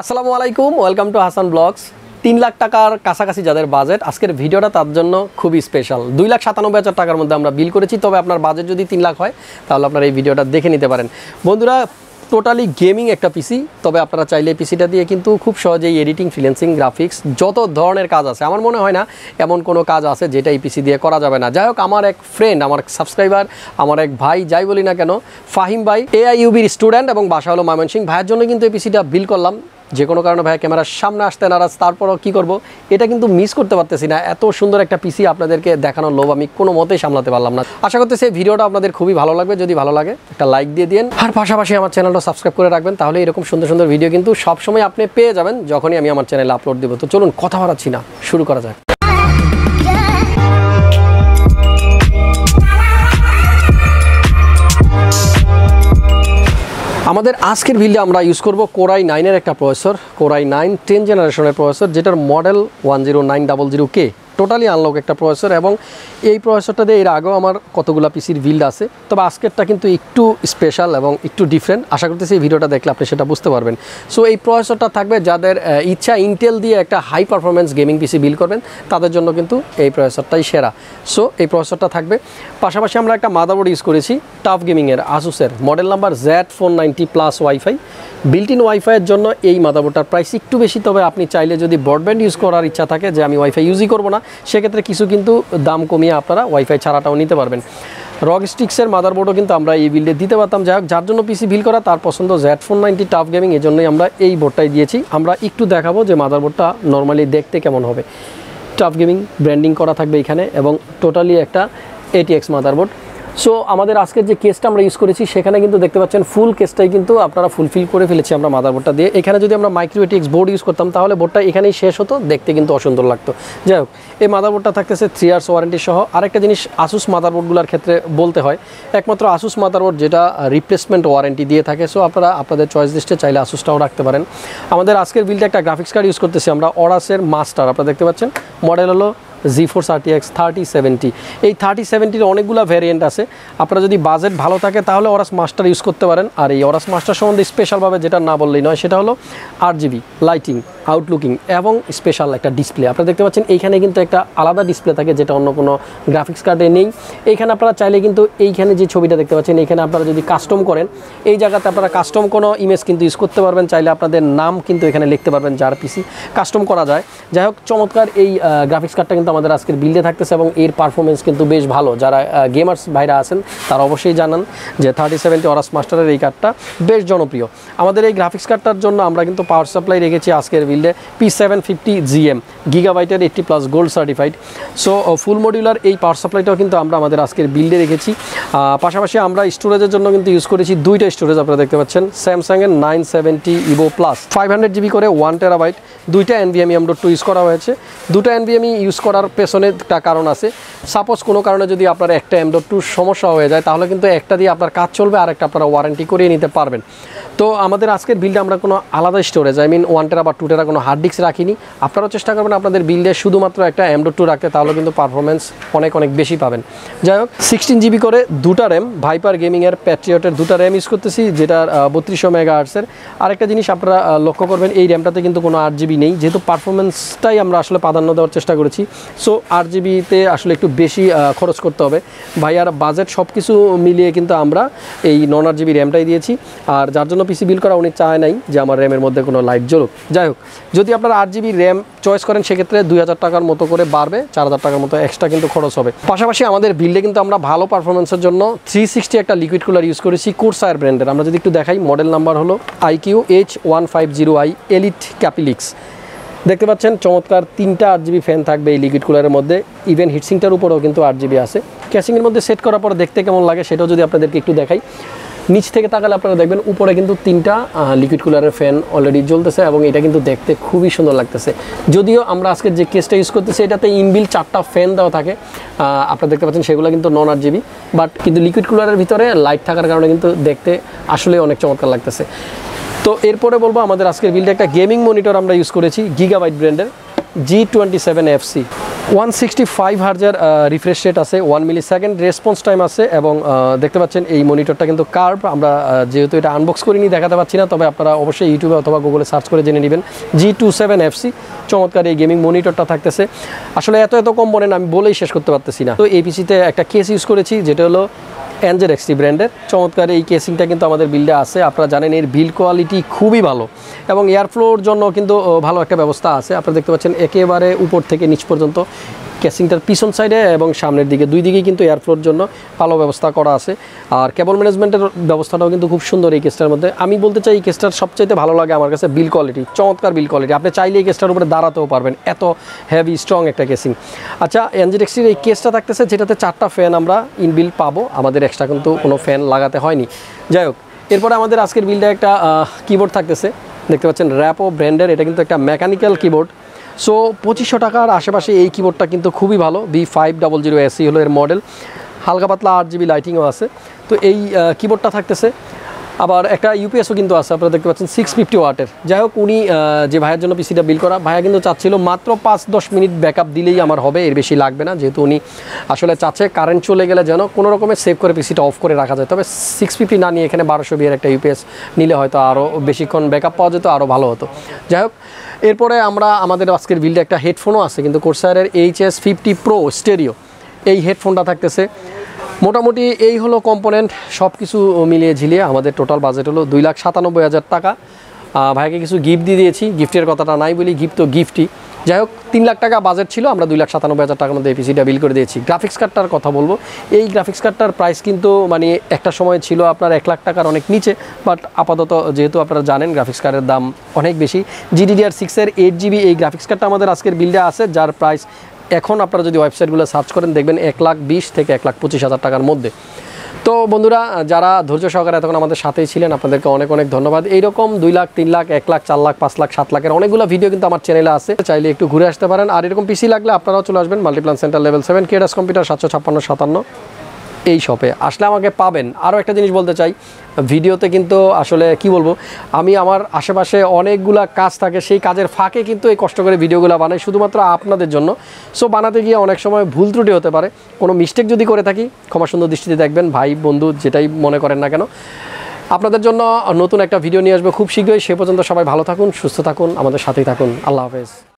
আসসালামু আলাইকুম, welcome to Hasan blogs. 3 lakh টাকার কাছাকাছি যাদের বাজেট, আজকের ভিডিওটা তার জন্য খুবই স্পেশাল। 2,97,000 টাকার মধ্যে আমরা বিল করেছি। তবে আপনার বাজেট যদি 3 লাখ হয় তাহলে আপনারা এই ভিডিওটা দেখে নিতে পারেন। বন্ধুরা, টোটালি গেমিং একটা পিসি। তবে আপনারা চাইলে পিসিটা দিয়ে কিন্তু খুব সহজেই এডিটিং, ফ্রিল্যান্সিং, গ্রাফিক্স যত ধরনের কাজ আছে, আমার মনে হয় না এমন কোনো কাজ আছে যেটা এই পিসি দিয়ে করা যাবে না। যাই হোক, আমার এক ফ্রেন্ড, আমার সাবস্ক্রাইবার, আমার এক ভাই, যাই বলি না কেন, ফাহিম ভাই, AIUB'র স্টুডেন্ট এবং বাসা হলো ময়মনসিংহ, ভাইয়ের জন্য কিন্তু এই পিসিটা বিল করলাম। যে কোনো কারণে ভাই ক্যামেরার সামনে আসতে নারাজ, তারপরও কী করব, এটা কিন্তু মিস করতে পারতেছি না। এত সুন্দর একটা পিসি আপনাদেরকে দেখানোর লোভ আমি কোনো মতেই সামলাতে পারলাম না। আশা করতেছি এই ভিডিওটা আপনাদের খুবই ভালো লাগবে। যদি ভালো লাগে একটা লাইক দিয়ে দিন, আর পাশাপাশি আমার চ্যানেলটা সাবস্ক্রাইব করে রাখবেন। তাহলে এরকম সুন্দর সুন্দর ভিডিও কিন্তু সবসময় আপনি পেয়ে যাবেন যখনই আমি আমার চ্যানেলে আপলোড দেবো। তো চলুন কথা বাড়াচ্ছি না, শুরু করা যাক। আমাদের আজকের ভিডিও আমরা ইউজ করব কোরাই 9-এর একটা প্রসেসর, কোরাই 9 10 জেনারেশনের প্রসেসর, যেটার মডেল 10900K। টোটালি আনলক একটা প্রসেসর, এবং এই প্রসেসরটা দিয়ে এর আগেও আমার কতগুলো পিসির বিল্ড আছে। তবে আজকেরটা কিন্তু একটু স্পেশাল এবং একটু ডিফারেন্ট। আশা করতেছি এই ভিডিওটা দেখলে আপনি সেটা বুঝতে পারবেন। সো এই প্রসেসরটা থাকবে যাদের ইচ্ছা ইন্টেল দিয়ে একটা high performance gaming PC build করবেন, তাদের জন্য কিন্তু এই প্রসেসরটাই সেরা। সো এই প্রসেসরটা থাকবে। পাশাপাশি আমরা একটা মাদারবোর্ড ইউজ করেছি টাফ গেমিংয়ের, আসুসের, model number Z490+ wifi. Built in ওয়াইফাইয়ের জন্য এই মাদারবোর্ডটার প্রাইস একটু বেশি। তবে আপনি চাইলে যদি ব্রডব্যান্ড ইউজ করার ইচ্ছা থাকে, যে আমি ওয়াইফাই ইউজই করবো না, সেক্ষেত্রে কিছু কিন্তু দাম কমিয়ে আপনারা ওয়াইফাই ছাড়াটাও নিতে পারবেন। রকস্টিক্সের মাদারবোর্ডও কিন্তু আমরা এই বিল্ডে দিতে পারতাম। যাই হোক, যার জন্য পিসি বিল করা তার পছন্দ Z490 টাফ গেমিং, এই জন্যই আমরা এই বোর্ডটাই দিয়েছি। আমরা একটু দেখাবো যে মাদারবোর্ডটা নর্মালি দেখতে কেমন হবে। টাফ গেমিং ব্র্যান্ডিং করা থাকবে এখানে, এবং টোটালি একটা RTX মাদারবোর্ড। সো আমাদের আজকের যে কেসটা আমরা ইউজ করেছি, সেখানে কিন্তু দেখতে পাচ্ছেন ফুল কেসটাই কিন্তু আপনারা ফুলফিল করে ফেলেছি আমরা মাদারবোর্ডটা দিয়ে। এখানে যদি আমরা মাইক্রো RTX বোর্ড ইউজ করতাম তাহলে বোর্ডটা এখানেই শেষ হতো, দেখতে কিন্তু অসুন্দর লাগতো। যাই হোক, এই মাদারবোর্ডটা থাকতেছে 3 ইয়ার্স ওয়ারেন্টি সহ। আরেকটা জিনিস আসুস মাদারবোর্ডগুলোর ক্ষেত্রে বলতে হয়, একমাত্র আসুস মাদারবোর্ড যেটা রিপ্লেসমেন্ট ওয়ারেন্টি দিয়ে থাকে। সো আপনারা আপনাদের চয়েস লিস্টে চাইলে আসুসটাও রাখতে পারেন। আমাদের আজকের বিল্ডে একটা গ্রাফিক্স কার্ড ইউজ করতেছি আমরা, অরাসের মাস্টার। আপনারা দেখতে পাচ্ছেন মডেল হলো GeForce RTX 3070। এই 3070-র অনেকগুলো ভ্যারিয়েন্ট আছে। আপনারা যদি বাজেট ভালো থাকে তাহলে অরাস মাস্টার ইউজ করতে পারেন। আর এই অরাস মাস্টার সম্বন্ধে স্পেশালভাবে যেটা না বললেই নয়, সেটা হলো RGB লাইটিং, আউটলুকিং এবং স্পেশাল একটা ডিসপ্লে। আপনারা দেখতে পাচ্ছেন এইখানে কিন্তু একটা আলাদা ডিসপ্লে থাকে, যেটা অন্য কোনো গ্রাফিক্স কার্ডে নেই। এইখানে আপনারা চাইলে কিন্তু এইখানে যে ছবিটা দেখতে পাচ্ছেন, এইখানে আপনারা যদি কাস্টম করেন, এই জায়গাতে আপনারা কাস্টম কোনো ইমেজ কিন্তু ইউজ করতে পারবেন। চাইলে আপনাদের নাম কিন্তু এখানে লিখতে পারবেন, যার পিসি কাস্টম করা যায়। যাই হোক, চমৎকার এই গ্রাফিক্স কার্ডটা কিন্তু আমাদের আজকের বিল্ডে থাকতেছে, এবং এর পারফরমেন্স কিন্তু বেশ ভালো। যারা গেমার্স ভাইরা আছেন তারা অবশ্যই জানান যে 3070 অরাস মাস্টারের এই কার্ডটা বেশ জনপ্রিয়। আমাদের এই গ্রাফিক্স কার্ডটার জন্য আমরা কিন্তু পাওয়ার সাপ্লাই রেখেছি আজকের বিল্ডে P750GM গিগাবাইটের 80+ gold certified. So full modular এই পাওয়ার সাপ্লাইটাও কিন্তু আমরা আমাদের আজকের বিল্ডে রেখেছি। পাশাপাশি আমরা স্টোরেজের জন্য কিন্তু ইউজ করেছি দুইটা স্টোরেজ। আপনারা দেখতে পাচ্ছেন স্যামসাংয়ের 970 EVO Plus 500GB করে 1 TB, দুইটা NVMe M.2 ইউজ করা হয়েছে। দুটো NVMe ইউজ করার পেছনে একটা কারণ আছে। সাপোজ কোনো কারণে যদি আপনার একটা M.2 সমস্যা হয়ে যায়, তাহলে কিন্তু একটা দিয়ে আপনার কাজ চলবে, আর একটা আপনারা ওয়ারেন্টি করিয়ে নিতে পারবেন। তো আমাদের আজকের বিল্ডে আমরা কোনো আলাদা স্টোরেজ, 1 TB বা 2 TB কোনো হার্ড ডিস্ক রাখিনি। আপনারাও চেষ্টা করবেন আপনাদের বিল্ডে শুধুমাত্র একটা M.2 রাখতে, তাহলে কিন্তু পারফরমেন্স অনেক বেশি পাবেন। যাই হোক, 16GB করে দুটা র্যাম, ভাইপার গেমিংয়ের প্যাট্রিয়টের দুটা র্যাম ইউজ করতেছি, যেটার 3200 MHz। আরেকটা জিনিস আপনারা লক্ষ্য করবেন, এই র্যামটাতে কিন্তু কোনো 8GB নেই, যেহেতু পারফরমেন্সটাই আমরা আসলে প্রাধান্য দেওয়ার চেষ্টা করেছি। সো 8GBতে আসলে একটু বেশি খরচ করতে হবে ভাই, আর বাজেট সব কিছু মিলিয়ে কিন্তু আমরা এই 9-8GB র্যামটাই দিয়েছি। আর যার জন্য পিসি বিল করা উনি চায় নাই যে আমার র্যামের মধ্যে কোনো লাইট জ্বলুক। যাই হোক, যদি আপনারা 8GB র্যাম চয়েস করেন, সেক্ষেত্রে 2000 টাকার মতো করে বাড়বে, 4000 টাকার মতো এক্সট্রা কিন্তু খরচ হবে। পাশাপাশি আমাদের বিল্ডে কিন্তু আমরা ভালো পারফরমেন্সের জন্য 360 একটা লিকুইড কুলার ইউজ করেছি কোরসায়ার ব্র্যান্ডের। আমরা যদি একটু দেখাই, মডেল নাম্বার হলো IQ-H150i এলিট ক্যাপিলিক্স। দেখতে পাচ্ছেন চমৎকার 3টা 8GB ফ্যান থাকবে এই লিকুইড কুলারের মধ্যে। ইভেন হিটসিংটার উপরেও কিন্তু 8GB আছে। ক্যাসিংয়ের মধ্যে সেট করার পর দেখতে কেমন লাগে সেটাও যদি আপনাদেরকে একটু দেখাই। নিচ থেকে তাকালে আপনারা দেখবেন উপরে কিন্তু 3টা লিকুইড কুলারের ফ্যান অলরেডি জ্বলতেছে, এবং এটা কিন্তু দেখতে খুবই সুন্দর লাগতেছে। যদিও আমরা আজকের যে কেসটা ইউজ করতেছি, এটাতে ইনবিল্ট 4টা ফ্যান দেওয়া থাকে, আপনারা দেখতে পাচ্ছেন, সেগুলো কিন্তু 9-8GB। বাট কিন্তু লিকুইড কুলারের ভিতরে লাইট থাকার কারণে কিন্তু দেখতে আসলে অনেক চমৎকার লাগতেছে। তো এরপরে বলবো, আমাদের আজকের বিল্ডে একটা গেমিং মনিটর আমরা ইউজ করেছি গিগাবাইট ব্র্যান্ডের G27FC। 165 হার্জের রিফ্রেশ রেট আছে, 1 মিলি সেকেন্ড রেসপন্স টাইম আছে এবং দেখতে পাচ্ছেন এই মনিটরটা কিন্তু কার্ভ। আমরা যেহেতু এটা আনবক্স করিনি দেখাতে পাচ্ছি না, তবে আপনারা অবশ্যই ইউটিউবে অথবা গুগলে সার্চ করে জেনে নেবেন। G27FC চমৎকার এই গেমিং মনিটরটা থাকতেছে। আসলে এত কম্পোনেন্ট আমি বলেই শেষ করতে পারতেছি না। তো এই পিসিতে একটা কেস ইউজ করেছি যেটা হলো NZXT ব্র্যান্ডের। চমৎকার এই কেসিংটা কিন্তু আমাদের বিল্ডে আছে। আপনারা জানেন এর বিল্ড কোয়ালিটি খুবই ভালো এবং এয়ারফ্লোর জন্য কিন্তু ভালো একটা ব্যবস্থা আছে। আপনারা দেখতে পাচ্ছেন একেবারে উপর থেকে নিচ পর্যন্ত কেসিংটার পিছন সাইডে এবং সামনের দিকে দুই দিকেই কিন্তু এয়ারফ্লোর জন্য ভালো ব্যবস্থা করা আছে। আর কেবল ম্যানেজমেন্টের ব্যবস্থাটাও কিন্তু খুব সুন্দর এই কেসটার মধ্যে। আমি বলতে চাই এই কেসটার সবচাইতে ভালো লাগে আমার কাছে বিল কোয়ালিটি, চমৎকার বিল কোয়ালিটি। আপনি চাইলে এই কেসটার উপরে দাঁড়াতেও পারবেন, এত হেভি স্ট্রং একটা কেসিং। আচ্ছা, NZXT-র এই কেসটা থাকতেছে যেটাতে 4টা ফ্যান আমরা ইনবিল্ড পাবো, আমাদের এক্সট্রা কিন্তু কোনো ফ্যান লাগাতে হয়নি। যাই হোক, এরপরে আমাদের আজকের বিলটা একটা কিবোর্ড থাকতেছে, দেখতে পাচ্ছেন র্যাপো ব্র্যান্ডের। এটা কিন্তু একটা মেকানিক্যাল কিবোর্ড। সো 2500 টাকার আশেপাশে এই কিবোর্ডটা কিন্তু খুবই ভালো। B500SE হলো এর মডেল, হালকা পাতলা 8GB লাইটিংও আছে। তো এই কিবোর্ডটা থাকতেছে, আবার একটা ইউপিএসও কিন্তু আছে, আপনারা দেখতে পাচ্ছেন 650 ওয়াটের। যাই হোক, উনি যে ভাইয়ের জন্য পিসিটা বিল করা, ভাইয়া কিন্তু চাচ্ছিল মাত্র 5-10 মিনিট ব্যাকআপ দিলেই আমার হবে, এর বেশি লাগবে না। যেহেতু উনি আসলে চাচ্ছে কারেন্ট চলে গেলে যেন কোনো রকমের সেভ করে পিসিটা অফ করে রাখা যায়। তবে 650 না নিয়ে এখানে 1200 বিয়ের একটা ইউপিএস নিলে হয়তো আরও বেশিক্ষণ ব্যাকআপ পাওয়া যেত, আরও ভালো হতো। যাই হোক, এরপরে আমাদের আজকের বিলডে একটা হেডফোনও আছে কিন্তু কোর্সারের HS50 Pro স্টেরিও, এই হেডফোনটা থাকতেছে। মোটামুটি এই হলো কম্পোনেন্ট, সব কিছু মিলিয়ে ঝিলিয়ে আমাদের টোটাল বাজেট হলো 2,97,000 টাকা। ভাইকে কিছু গিফট দিয়ে দিয়েছি, গিফটের কথাটা নাই বলি, গিফট তো গিফটই। যাই হোক, 3 লাখ টাকা বাজেট ছিল, আমরা 2,97,000 টাকার মধ্যে এই পিসিটা বিল করে দিয়েছি। গ্রাফিক্স কার্ডটার কথা বলবো, এই গ্রাফিক্স কার্ডটার প্রাইস কিন্তু মানে একটা সময় ছিল আপনার 1 লাখ টাকার অনেক নিচে, বাট আপাতত যেহেতু আপনারা জানেন গ্রাফিক্স কার্ডের দাম অনেক বেশি। GDDR6-এর 8GB এই গ্রাফিক্স কার্ডটা আমাদের আজকের বিলডে আছে, যার প্রাইস এখন আপনারা যদি ওয়েবসাইটগুলো সার্চ করেন দেখবেন 1,20,000 থেকে 1,25,000 টাকার মধ্যে। তো বন্ধুরা, যারা ধৈর্য সহকারে এতক্ষণ আমাদের সাথেই ছিলেন আপনাদেরকে অনেক অনেক ধন্যবাদ। এইরকম 2 লাখ, 3 লাখ, 1 লাখ, 4 লাখ, 5 লাখ, 7 লাখের অনেকগুলো ভিডিও কিন্তু আমার চ্যানেলে আছে, চাইলে একটু ঘুরে আসতে পারেন। আর এরকম পিসি লাগলে আপনারাও চলে আসবেন মাল্টিপ্লান সেন্টার লেভেল 7, ক্রিয়েটাস কম্পিউটার, 75657 এই শপে আসলে আমাকে পাবেন। আরও একটা জিনিস বলতে চাই, ভিডিওতে কিন্তু আসলে কি বলবো, আমি আমার আশেপাশে অনেকগুলা কাজ থাকে, সেই কাজের ফাঁকে কিন্তু এই কষ্ট করে ভিডিওগুলো বানাই শুধুমাত্র আপনাদের জন্য। সো বানাতে গিয়ে অনেক সময় ভুল ত্রুটি হতে পারে, কোনো মিস্টেক যদি করে থাকি ক্ষমা সুন্দর দৃষ্টিতে দেখবেন, ভাই বন্ধু যেটাই মনে করেন না কেন। আপনাদের জন্য নতুন একটা ভিডিও নিয়ে আসবো খুব শীঘ্রই। সে পর্যন্ত সবাই ভালো থাকুন, সুস্থ থাকুন, আমাদের সাথেই থাকুন। আল্লাহ হাফেজ।